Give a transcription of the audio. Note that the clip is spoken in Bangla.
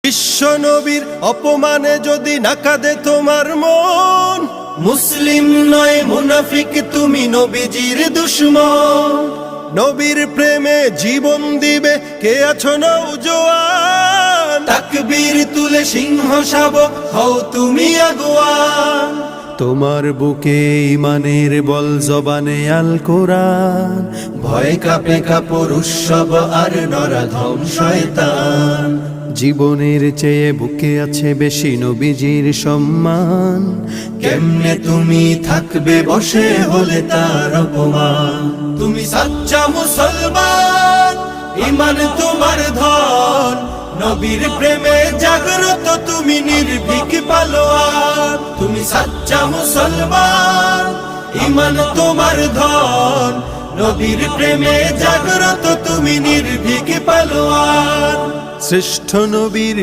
বিশ্ব নবীর অপমানে যদি না কাঁদে তোমার মন, মুসলিম নয় মুনাফিক তুমি নবীজির দুশমন। নবীর প্রেমে জীবন দিবে কে আছো নওজোয়ান, তাকবীর তুলে সিংহ শাবক হও তুমি আগুয়ান। তোমার বুকে ইমানের বল জবানে আল কোরআন, ভয় কাঁপে কাপড় উৎসব আর নরাধম শয়তান। জীবনের চেয়ে বুকে আছে বেশি নবীজির সম্মান, কেমনে তুমি থাকবে বসে হলে তার অপমান। তুমি সাচ্চা মুসলমান, ইমান তোমার ধন, নবীর প্রেমে জাগ্রত তুমি নির্ভীক পালোয়ান। তুমি সাচ্চা মুসলমান, ইমান তোমার ধন, নবীর প্রেমে জাগ্রত তুমি নির্ভীক পালোয়ান। শ্রেষ্ঠ নবীর